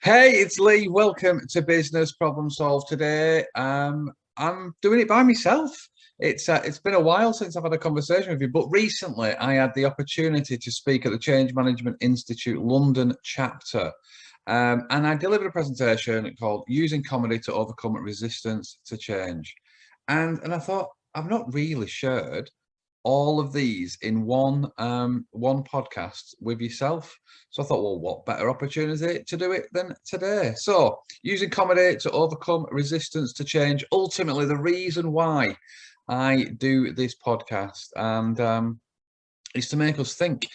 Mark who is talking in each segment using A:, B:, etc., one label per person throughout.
A: Hey, it's Lee. Welcome to Business Problem Solve today. I'm doing it by myself. It's been a while since I've had a conversation with you, but recently I had the opportunity to speak at the Change Management Institute London chapter. And I delivered a presentation called Using Comedy to Overcome Resistance to Change. And I thought, I've not really shared all of these in one podcast with yourself. So I thought, well, what better opportunity to do it than today? So using comedy to overcome resistance to change. Ultimately, the reason why I do this podcast is to make us think.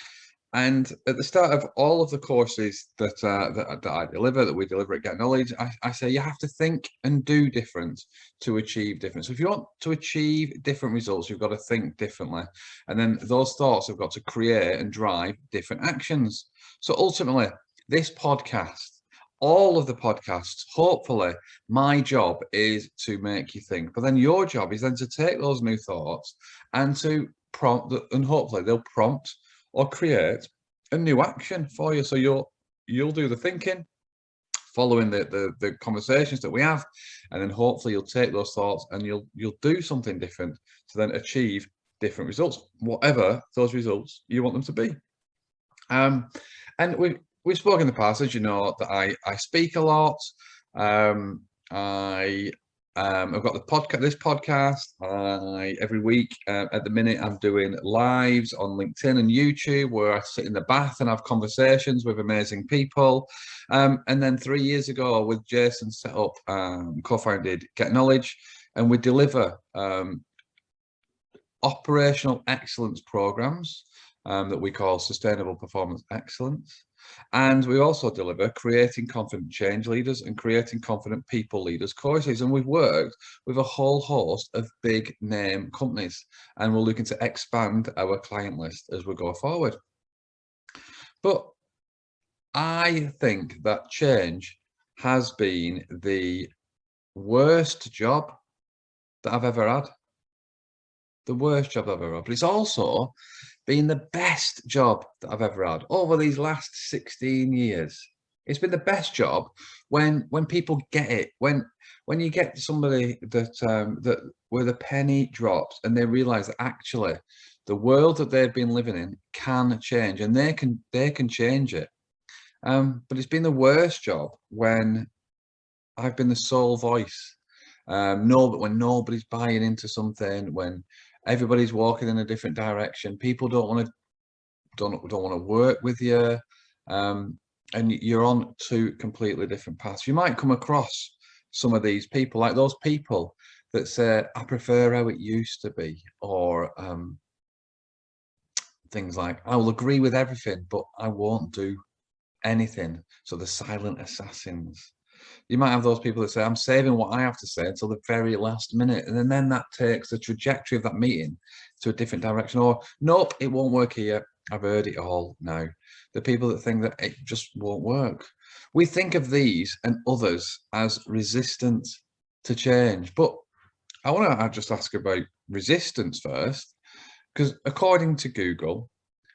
A: And at the start of all of the courses that I deliver, that we deliver at Get Knowledge, I say you have to think and do different to achieve different. So if you want to achieve different results, you've got to think differently. And then those thoughts have got to create and drive different actions. So ultimately, this podcast, all of the podcasts, hopefully, my job is to make you think. But then your job is then to take those new thoughts and to prompt, and hopefully they'll prompt or create a new action for you. So you'll do the thinking following the conversations that we have, and then hopefully you'll take those thoughts and you'll do something different to then achieve different results, whatever those results you want them to be. And we've spoken in the past, as you know, that I speak a lot. I've got this podcast. Every week at the minute I'm doing lives on LinkedIn and YouTube where I sit in the bath and have conversations with amazing people. And then 3 years ago with Jason set up, co-founded Get Knowledge, and we deliver operational excellence programs that we call Sustainable Performance Excellence. And we also deliver Creating Confident Change Leaders and Creating Confident People Leaders courses. And we've worked with a whole host of big name companies, and we're looking to expand our client list as we go forward. But I think that change has been the worst job that I've ever had. The worst job I've ever had. But it's also been the best job that I've ever had over these last 16 years. It's been the best job when people get it, when you get somebody that where the penny drops and they realize that actually the world that they've been living in can change, and they can change it. But it's been the worst job when I've been the sole voice. When nobody's buying into something, when everybody's walking in a different direction, people don't want to work with you, and you're on two completely different paths. You might come across some of these people, like those people that say, I prefer how it used to be, or things like, I will agree with everything but I won't do anything. So the silent assassins. You might have those people that say, I'm saving what I have to say until the very last minute. And then that takes the trajectory of that meeting to a different direction. Or, nope, it won't work here. I've heard it all now. The people that think that it just won't work. We think of these and others as resistant to change. But I want to just ask about resistance first, because according to Google,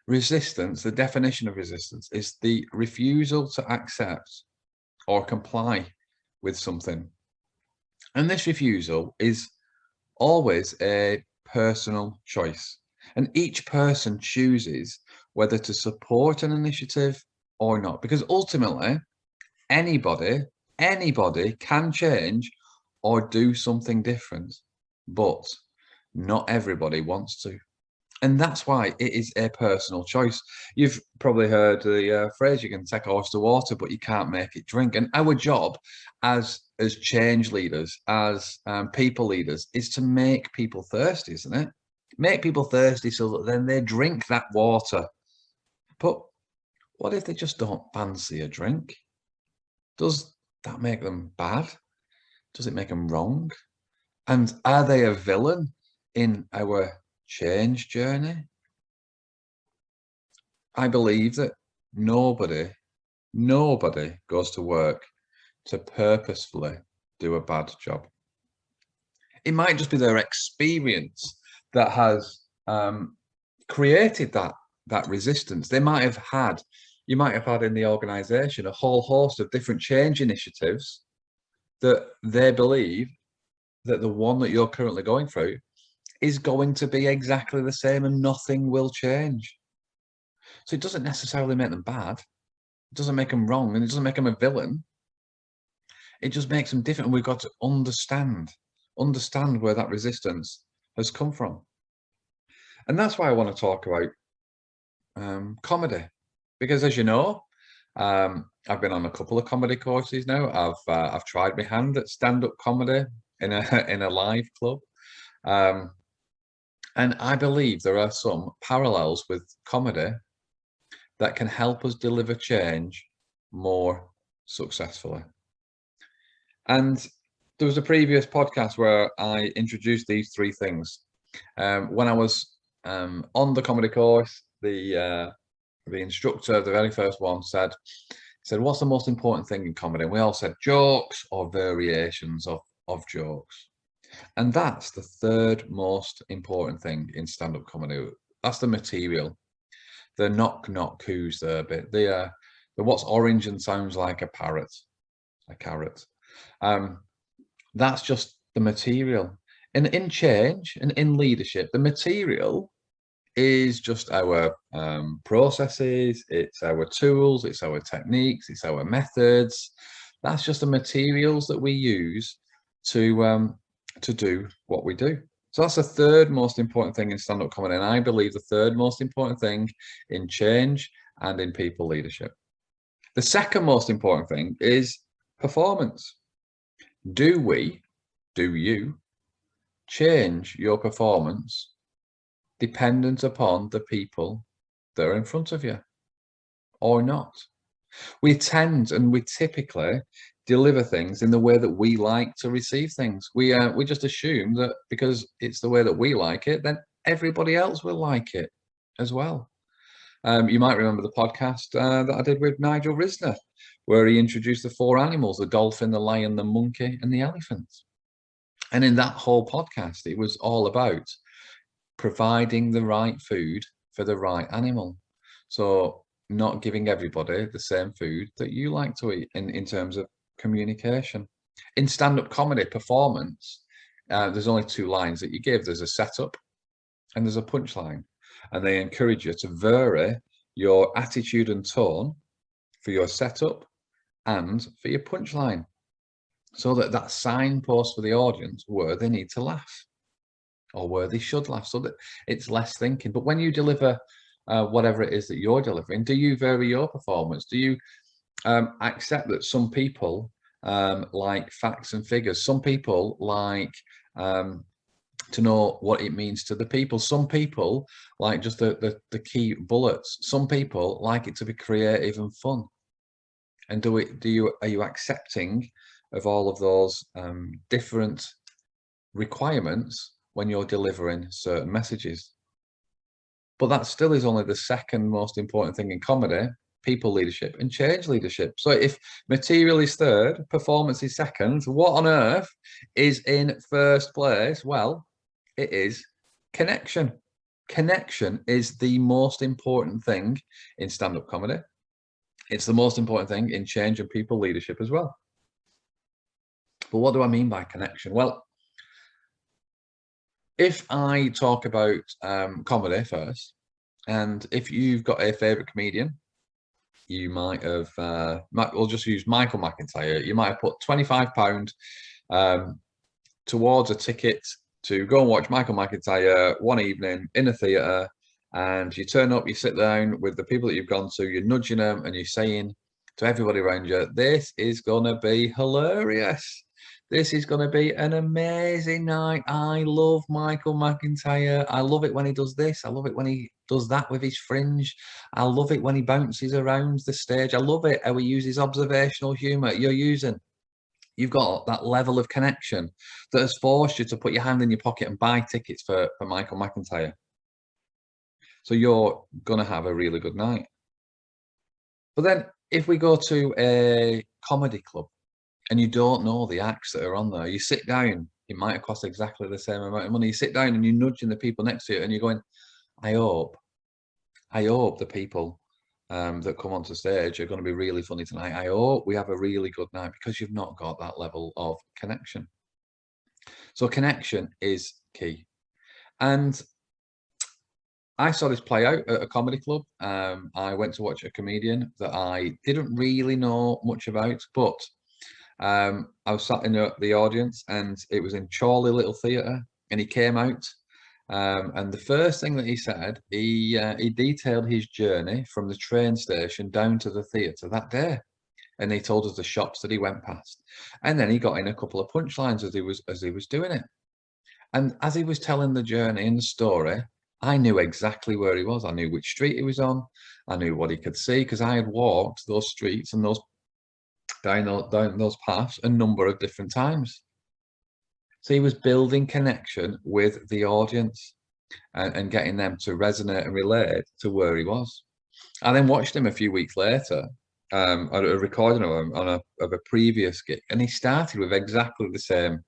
A: resistance, the definition of resistance is the refusal to accept or comply with something. And this refusal is always a personal choice. And each person chooses whether to support an initiative or not. Because ultimately, anybody can change or do something different, but not everybody wants to. And that's why it is a personal choice. You've probably heard the phrase, you can take a horse to water, but you can't make it drink. And our job as change leaders, as people leaders, is to make people thirsty, isn't it? Make people thirsty so that then they drink that water. But what if they just don't fancy a drink? Does that make them bad? Does it make them wrong? And are they a villain in our change journey? I believe that nobody goes to work to purposefully do a bad job. It might just be their experience that has created that resistance. They might have had You might have had in the organization a whole host of different change initiatives that they believe that the one that you're currently going through is going to be exactly the same and nothing will change. So it doesn't necessarily make them bad. It doesn't make them wrong, and it doesn't make them a villain. It just makes them different. And we've got to understand where that resistance has come from. And that's why I want to talk about comedy, because as you know, I've been on a couple of comedy courses now. I've tried my hand at stand-up comedy in a live club, and I believe there are some parallels with comedy that can help us deliver change more successfully. And there was a previous podcast where I introduced these three things. When I was on the comedy course, the instructor, the very first one, said, what's the most important thing in comedy? And we all said jokes or variations of jokes. And that's the third most important thing in stand-up comedy. That's the material. The knock who's there bit. The what's orange and sounds like a parrot, a carrot. That's just the material. And in change and in leadership, the material is just our processes, it's our tools, it's our techniques, it's our methods. That's just the materials that we use to do what we do. So that's the third most important thing in stand-up comedy, and I believe the third most important thing in change and in people leadership. The second most important thing is performance. Do you change your performance dependent upon the people that are in front of you or not? We typically deliver things in the way that we like to receive things. We just assume that because it's the way that we like it, then everybody else will like it as well. You might remember the podcast that I did with Nigel Risner, where he introduced the four animals: the dolphin, the lion, the monkey, and the elephant. And in that whole podcast, it was all about providing the right food for the right animal. So not giving everybody the same food that you like to eat in terms of communication. In stand-up comedy performance, there's only two lines that you give. There's a setup and there's a punchline. And they encourage you to vary your attitude and tone for your setup and for your punchline, so that signpost for the audience where they need to laugh or where they should laugh, so that it's less thinking. But when you deliver whatever it is that you're delivering, do you vary your performance? Do you accept that some people like facts and figures? Some people like to know what it means to the people. Some people like just the key bullets. Some people like it to be creative and fun. And are you accepting of all of those different requirements when you're delivering certain messages? But that still is only the second most important thing in comedy: people leadership and change leadership. So if material is third, performance is second, what on earth is in first place? Well, it is connection. Connection is the most important thing in stand-up comedy. It's the most important thing in change and people leadership as well. But what do I mean by connection? Well, if I talk about comedy first, and if you've got a favorite comedian, you might have, we'll just use Michael McIntyre. You might have put £25 towards a ticket to go and watch Michael McIntyre one evening in a theatre, and you turn up, you sit down with the people that you've gone to, you're nudging them and you're saying to everybody around you, this is going to be hilarious. This is going to be an amazing night. I love Michael McIntyre. I love it when he does this. I love it when he does that with his fringe. I love it when he bounces around the stage. I love it how he uses observational humour. You've got that level of connection that has forced you to put your hand in your pocket and buy tickets for Michael McIntyre. So you're going to have a really good night. But then if we go to a comedy club and you don't know the acts that are on there, you sit down, it might have cost exactly the same amount of money. You sit down and you're nudging the people next to you and you're going, I hope the people that come onto stage are going to be really funny tonight. I hope we have a really good night, because you've not got that level of connection. So connection is key. And I saw this play out at a comedy club. I went to watch a comedian that I didn't really know much about, but I was sat in the audience, and it was in Chorley Little Theatre, and he came out. And the first thing that he said, he detailed his journey from the train station down to the theatre that day, and he told us the shops that he went past. And then he got in a couple of punchlines as he was doing it. And as he was telling the journey and the story, I knew exactly where he was. I knew which street he was on. I knew what he could see, because I had walked those streets and down those paths a number of different times. So he was building connection with the audience, and getting them to resonate and relate to where he was. I then watched him a few weeks later, a recording of him of a previous gig, and he started with exactly the same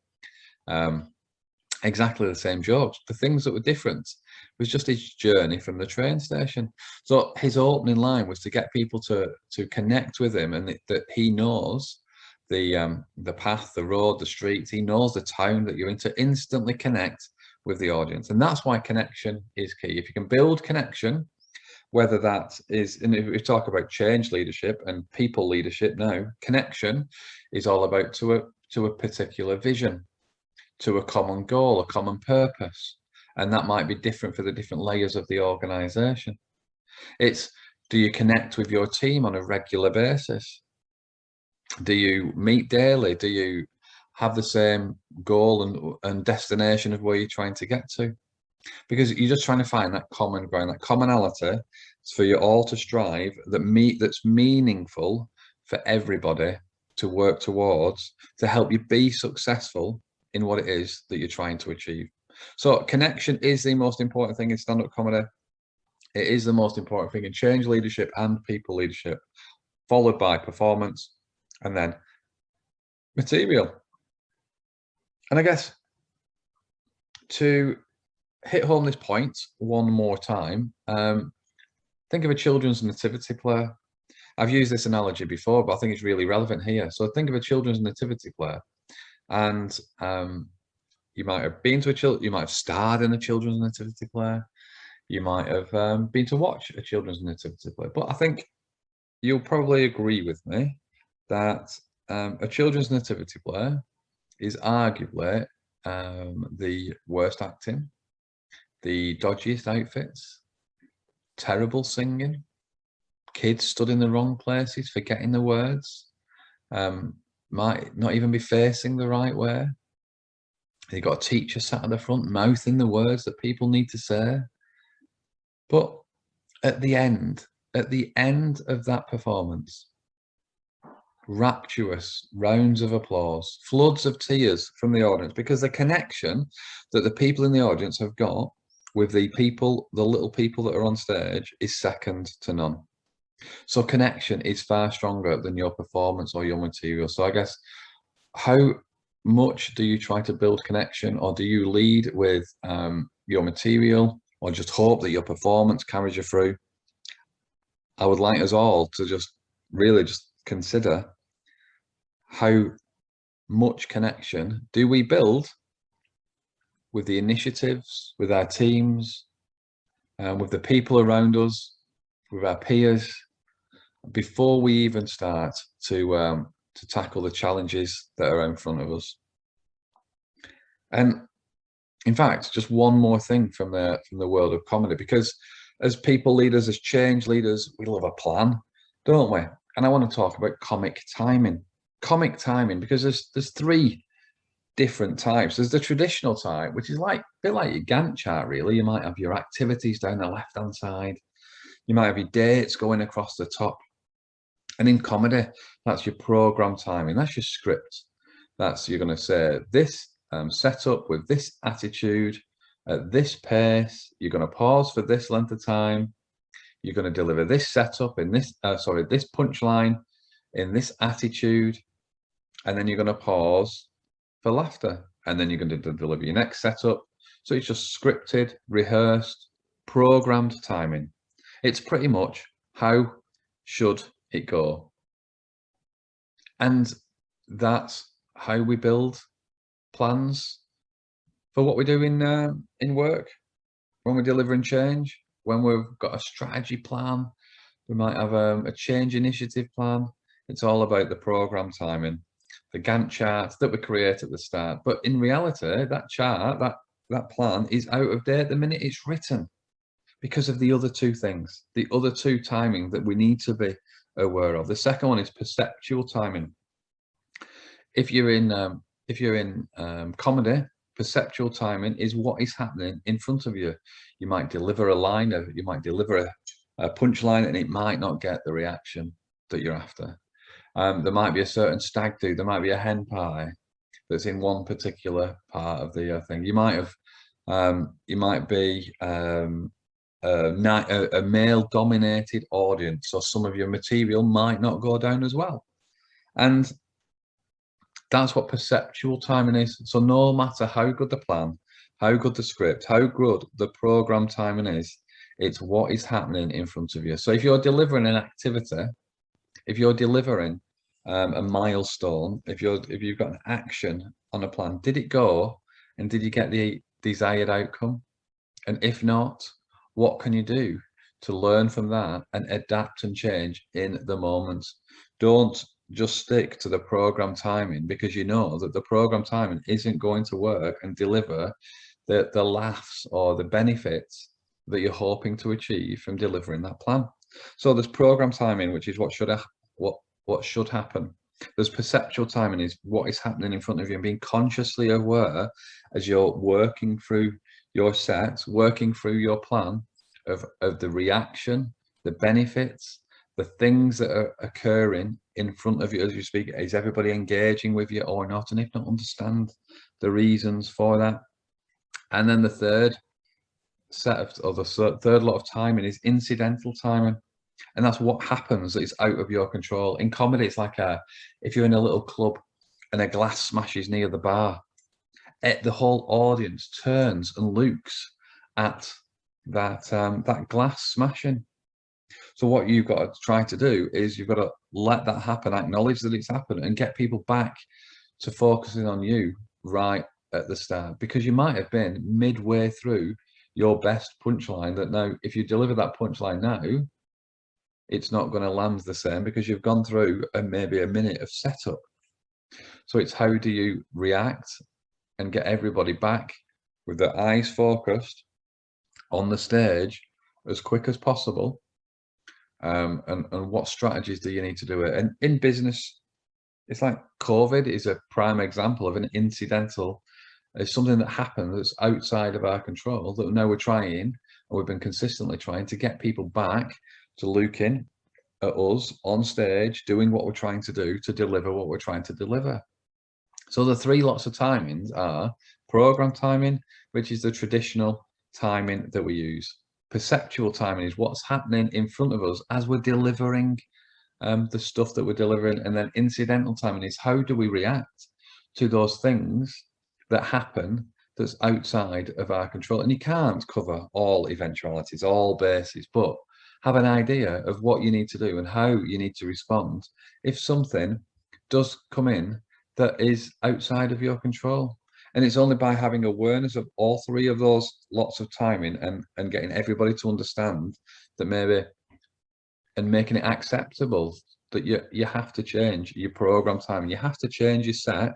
A: jokes. The things that were different was just his journey from the train station. So his opening line was to get people to connect with him, and that he knows the path, the road, the streets. He knows the town that you're in, to instantly connect with the audience. And that's why connection is key. If you can build connection, whether that is, and if we talk about change leadership and people leadership now, connection is all about to a particular vision, to a common goal, a common purpose. And that might be different for the different layers of the organization. It's, do you connect with your team on a regular basis? Do you meet daily? Do you have the same goal and destination of where you're trying to get to? Because you're just trying to find that common ground, that commonality for you all to strive, that's meaningful for everybody to work towards, to help you be successful in what it is that you're trying to achieve. So connection is the most important thing in stand-up comedy. It is the most important thing in change leadership and people leadership, followed by performance, and then material. And I guess to hit home this point one more time, think of a children's nativity play. I've used this analogy before, but I think it's really relevant here. So think of a children's nativity play, and you might have been to you might have starred in a children's nativity play. You might have been to watch a children's nativity play. But I think you'll probably agree with me that a children's nativity play is arguably the worst acting, the dodgiest outfits, terrible singing, kids stood in the wrong places, forgetting the words, might not even be facing the right way. You've got a teacher sat at the front mouthing the words that people need to say. But at the end of that performance, rapturous rounds of applause, floods of tears from the audience, because the connection that the people in the audience have got with the little people that are on stage, is second to none. So connection is far stronger than your performance or your material. So I guess, how much do you try to build connection, or do you lead with your material, or just hope that your performance carries you through? I would like us all to just really just consider, how much connection do we build with the initiatives, with our teams, with the people around us, with our peers, before we even start to tackle the challenges that are in front of us. And in fact, just one more thing from the world of comedy, because as people leaders, as change leaders, we love a plan, don't we? And I want to talk about comic timing. Comic timing, because there's three different types. There's the traditional type, which is a bit like your Gantt chart, really. You might have your activities down the left-hand side. You might have your dates going across the top. And in comedy, that's your program timing. That's your script. You're going to say this setup with this attitude at this pace. You're going to pause for this length of time. You're going to deliver this setup in this punchline in this attitude, and then you're going to pause for laughter, and then you're going to deliver your next setup. So it's just scripted, rehearsed, programmed timing. It's pretty much how should it go? And that's how we build plans for what we do in work. When we're delivering change, when we've got a strategy plan, we might have a change initiative plan. It's all about the program timing, the Gantt chart that we create at the start. But in reality, that chart, that plan is out of date the minute it's written because of the other two things, the other two timing that we need to be aware of. The second one is perceptual timing. If you're in comedy, perceptual timing is what is happening in front of you. You might deliver a line, you might deliver a punchline, and it might not get the reaction that you're after. There might be a certain stag do, there might be a hen pie that's in one particular part of the thing. You might be a male-dominated audience, so some of your material might not go down as well. And that's what perceptual timing is. So no matter how good the plan, how good the script, how good the program timing is, it's what is happening in front of you. So if you're delivering an activity, if you're delivering a milestone, if you've got an action on a plan, did it go and did you get the desired outcome? And if not, what can you do to learn from that and adapt and change in the moment? Don't just stick to the program timing because you know that the program timing isn't going to work and deliver the laughs or the benefits that you're hoping to achieve from delivering that plan. So there's program timing, which is what should happen. There's perceptual timing, is what is happening in front of you, and being consciously aware as you're working through your sets, working through your plan of the reaction, the benefits, the things that are occurring in front of you as you speak. Is everybody engaging with you or not? And if not, understand the reasons for that. And then the third third lot of timing is incidental timing. And that's what happens that is out of your control. In comedy, it's like if you're in a little club and a glass smashes near the bar, the whole audience turns and looks at that glass smashing. So what you've got to try to do is you've got to let that happen, acknowledge that it's happened, and get people back to focusing on you right at the start, because you might have been midway through your best punchline that now, if you deliver that punchline now, it's not going to land the same because you've gone through maybe a minute of setup. So it's how do you react and get everybody back with their eyes focused on the stage as quick as possible. And what strategies do you need to do it? And in business, it's like COVID is a prime example of an incidental. It's something that happened that's outside of our control that now we're trying, and we've been consistently trying to get people back to looking at us on stage, doing what we're trying to do to deliver what we're trying to deliver. So the three lots of timings are program timing, which is the traditional timing that we use. Perceptual timing is what's happening in front of us as we're delivering the stuff that we're delivering. And then incidental timing is how do we react to those things that happen that's outside of our control. And you can't cover all eventualities, all bases, but have an idea of what you need to do and how you need to respond if something does come in that is outside of your control. And it's only by having awareness of all three of those lots of timing and getting everybody to understand that maybe, and making it acceptable that you have to change your program timing, you have to change your set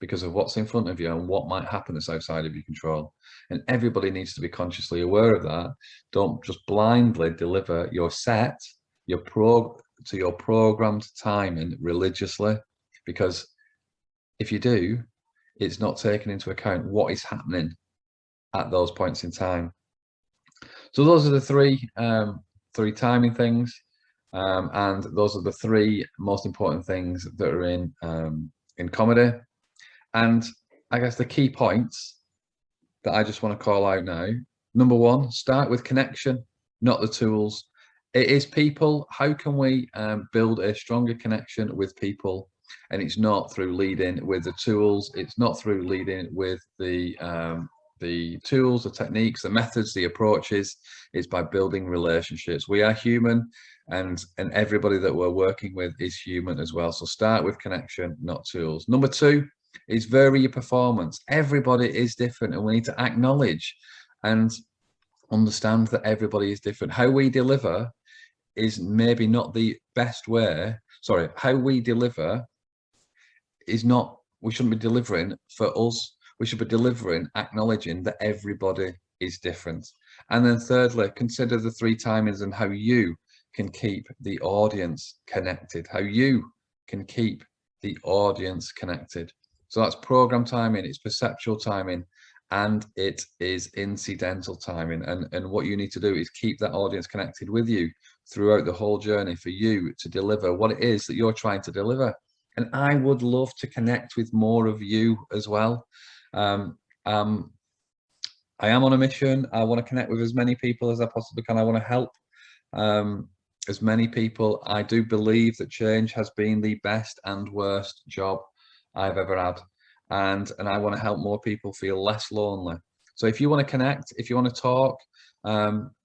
A: because of what's in front of you and what might happen that's outside of your control. And everybody needs to be consciously aware of that. Don't just blindly deliver your set, your programmed timing religiously, because if you do, it's not taking into account what is happening at those points in time. So those are the three timing things, and those are the three most important things that are in comedy. And I guess the key points that I just want to call out now. Number one, start with connection, not the tools. It is people. How can we build a stronger connection with people? And it's not through leading with the tools. It's not through leading with the the tools, the techniques, the methods, the approaches. It's by building relationships. We are human, and everybody that we're working with is human as well. So start with connection, not tools. Number two is vary your performance. Everybody is different, and we need to acknowledge and understand that everybody is different. How we deliver is maybe not the best way. Sorry, how we deliver is not, we shouldn't be delivering for us. We should be delivering, acknowledging that everybody is different. And then thirdly, consider the three timings and how you can keep the audience connected, how you can keep the audience connected. So that's program timing, it's perceptual timing, and it is incidental timing. And what you need to do is keep that audience connected with you throughout the whole journey for you to deliver what it is that you're trying to deliver. And I would love to connect with more of you as well. I am on a mission. I want to connect with as many people as I possibly can. I want to help as many people. I do believe that change has been the best and worst job I've ever had. And I want to help more people feel less lonely. So if you want to connect, if you want to talk,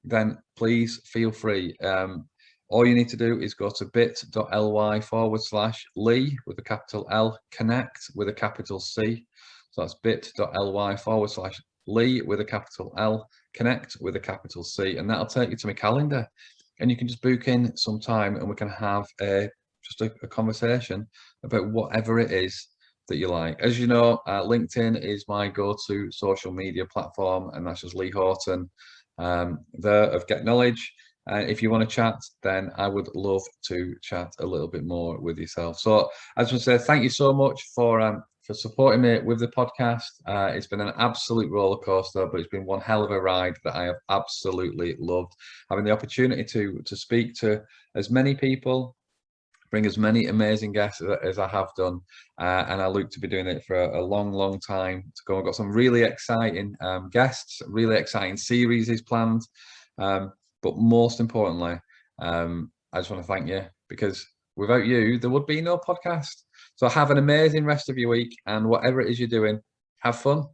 A: then please feel free. All you need to do is go to bit.ly/Lee with a capital L, connect with a capital C. So that's bit.ly/Lee with a capital L, connect with a capital C, and that'll take you to my calendar. And you can just book in some time and we can have just a conversation about whatever it is that you like. As you know, LinkedIn is my go-to social media platform, and that's just Lee Houghton there of Get Knowledge. If you want to chat, then I would love to chat a little bit more with yourself. So I just want to say thank you so much for supporting me with the podcast. It's been an absolute roller coaster, but it's been one hell of a ride that I have absolutely loved. Having the opportunity to speak to as many people, bring as many amazing guests as I have done, and I look to be doing it for a long, long time to go. I've got some really exciting guests, really exciting series is planned. But most importantly, I just want to thank you, because without you, there would be no podcast. So have an amazing rest of your week, and whatever it is you're doing, have fun.